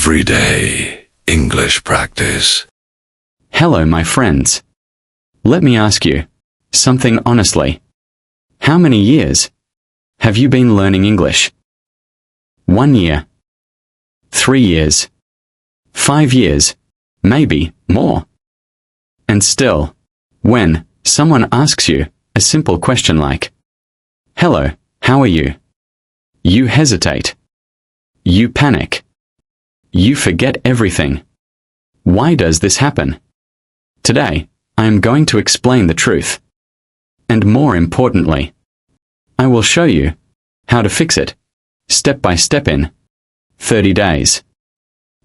Everyday English practice. Hello, my friends. Let me ask you something honestly. How many years have you been learning English? 1 year? 3 years? 5 years? Maybe more. And still, when someone asks you a simple question like, "Hello, how are you?" you hesitate. You panic. You forget everything. Why does this happen? Today, I am going to explain the truth. And more importantly, I will show you how to fix it, step by step in 30 days.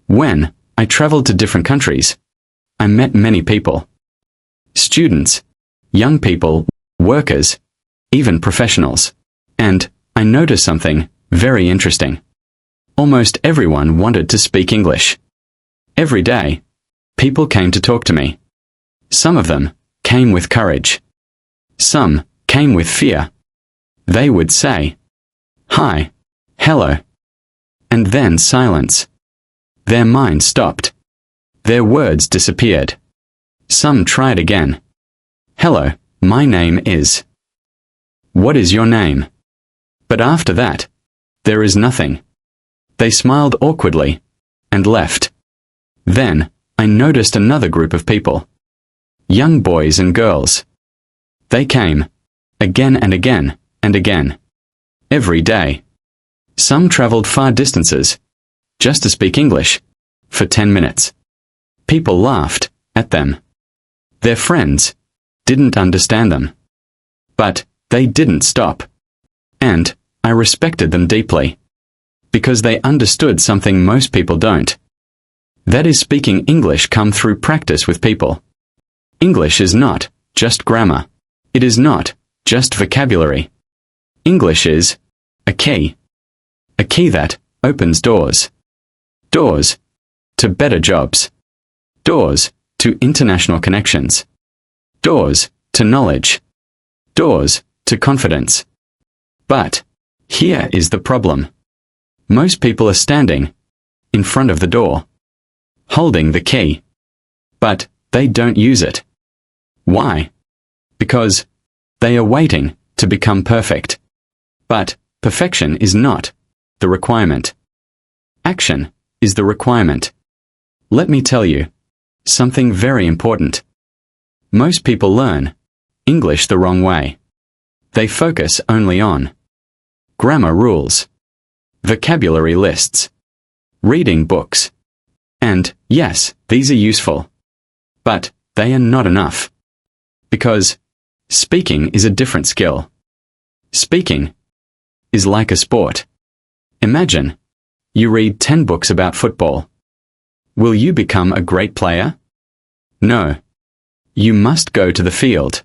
When I traveled to different countries, I met many people. Students, young people, workers, even professionals. And I noticed something very interesting. Almost everyone wanted to speak English. Every day, people came to talk to me. Some of them came with courage. Some came with fear. They would say, "Hi, hello," and then silence. Their mind stopped. Their words disappeared. Some tried again. "Hello, my name is." "What is your name?" But after that, there is nothing. They smiled awkwardly and left. Then, I noticed another group of people. Young boys and girls. They came, again and again, and again. Every day. Some traveled far distances, just to speak English, for 10 minutes. People laughed at them. Their friends didn't understand them. But they didn't stop. And I respected them deeply. Because they understood something most people don't. That is speaking English come through practice with people. English is not just grammar. It is not just vocabulary. English is a key. A key that opens doors. Doors to better jobs. Doors to international connections. Doors to knowledge. Doors to confidence. But here is the problem. Most people are standing in front of the door, holding the key, but they don't use it. Why? Because they are waiting to become perfect. But perfection is not the requirement. Action is the requirement. Let me tell you something very important. Most people learn English the wrong way. They focus only on grammar rules, vocabulary lists, reading books. And, yes, these are useful. But they are not enough. Because speaking is a different skill. Speaking is like a sport. Imagine you read 10 books about football. Will you become a great player? No. You must go to the field.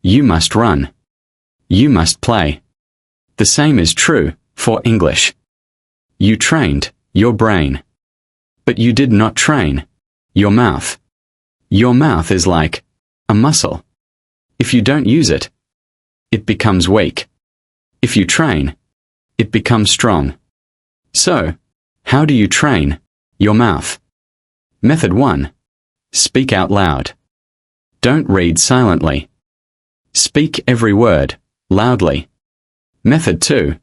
You must run. You must play. The same is true for English. You trained your brain. But you did not train your mouth. Your mouth is like a muscle. If you don't use it, it becomes weak. If you train, it becomes strong. So, how do you train your mouth? Method 1. Speak out loud. Don't read silently. Speak every word loudly. Method 2.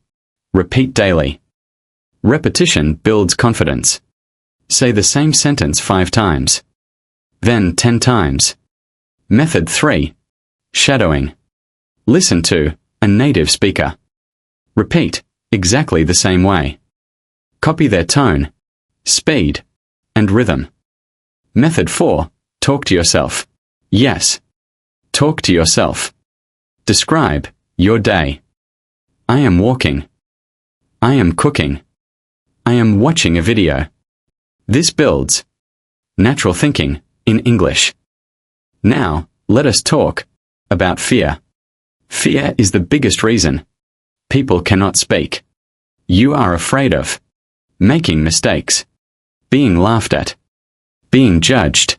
Repeat daily. Repetition builds confidence. Say the same sentence 5 times. Then 10 times. Method 3. Shadowing. Listen to a native speaker. Repeat exactly the same way. Copy their tone, speed, and rhythm. Method 4. Talk to yourself. Yes. Talk to yourself. Describe your day. I am walking. I am cooking. I am watching a video. This builds natural thinking in English. Now, let us talk about fear. Fear is the biggest reason people cannot speak. You are afraid of making mistakes, being laughed at, being judged.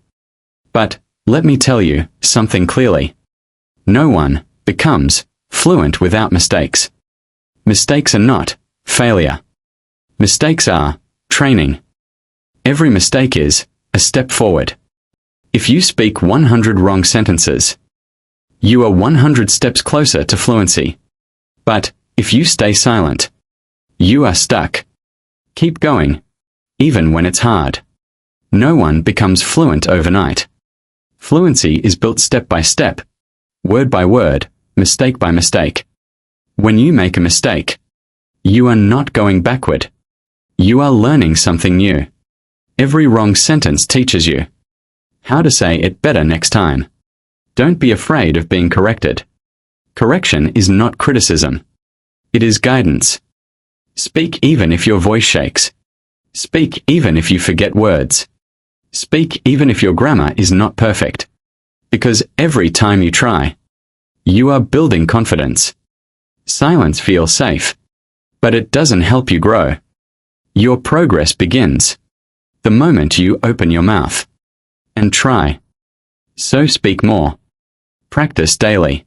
But let me tell you something clearly. No one becomes fluent without mistakes. Mistakes are not failure. Mistakes are training. Every mistake is a step forward. If you speak 100 wrong sentences, you are 100 steps closer to fluency. But if you stay silent, you are stuck. Keep going, even when it's hard. No one becomes fluent overnight. Fluency is built step by step, word by word, mistake by mistake. When you make a mistake, you are not going backward. You are learning something new. Every wrong sentence teaches you how to say it better next time. Don't be afraid of being corrected. Correction is not criticism. It is guidance. Speak even if your voice shakes. Speak even if you forget words. Speak even if your grammar is not perfect. Because every time you try, you are building confidence. Silence feels safe, but it doesn't help you grow. Your progress begins the moment you open your mouth and try. So speak more. Practice daily.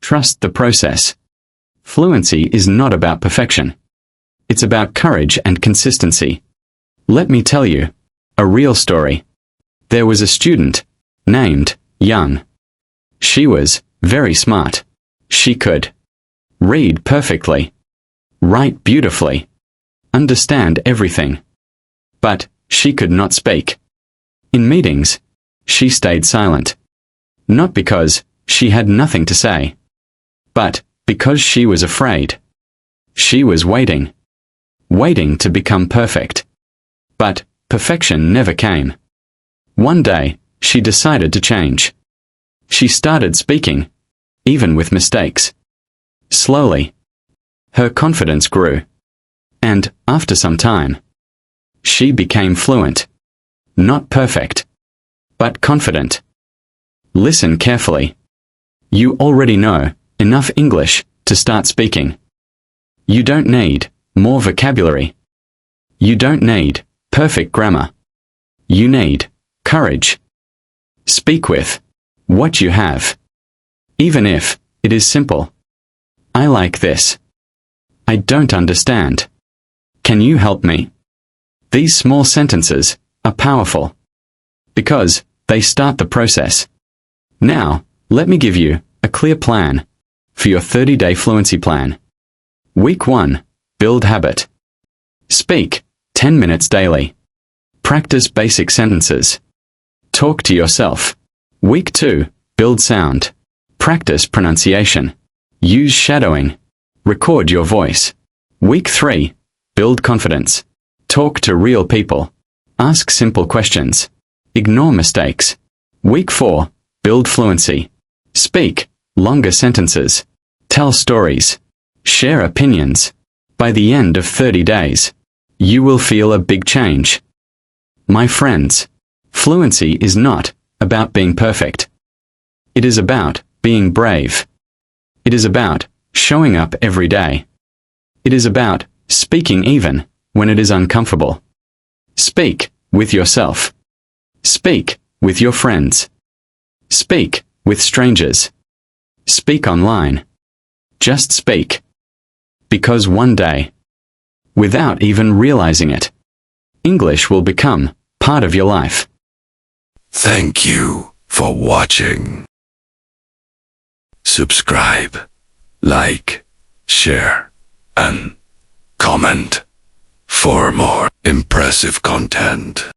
Trust the process. Fluency is not about perfection. It's about courage and consistency. Let me tell you a real story. There was a student named Young. She was very smart. She could read perfectly, write beautifully, understand everything. But she could not speak. In meetings, she stayed silent. Not because she had nothing to say, but because she was afraid. She was waiting to become perfect. But perfection never came. One day, she decided to change. She started speaking, even with mistakes. Slowly, her confidence grew. And, after some time, she became fluent. Not perfect, but confident. Listen carefully. You already know enough English to start speaking. You don't need more vocabulary. You don't need perfect grammar. You need courage. Speak with what you have, even if it is simple. I like this. I don't understand. Can you help me? These small sentences are powerful because they start the process. Now, let me give you a clear plan for your 30-day fluency plan. Week 1. Build habit. Speak 10 minutes daily. Practice basic sentences. Talk to yourself. Week 2. Build sound. Practice pronunciation. Use shadowing. Record your voice. Week 3. Build confidence. Talk to real people. Ask simple questions. Ignore mistakes. Week 4. Build fluency. Speak longer sentences. Tell stories. Share opinions. By the end of 30 days, you will feel a big change. My friends, fluency is not about being perfect. It is about being brave. It is about showing up every day. It is about speaking even when it is uncomfortable. Speak with yourself. Speak with your friends. Speak with strangers. Speak online. Just speak. Because one day, without even realizing it, English will become part of your life. Thank you for watching. Subscribe, like, share, and comment for more impressive content.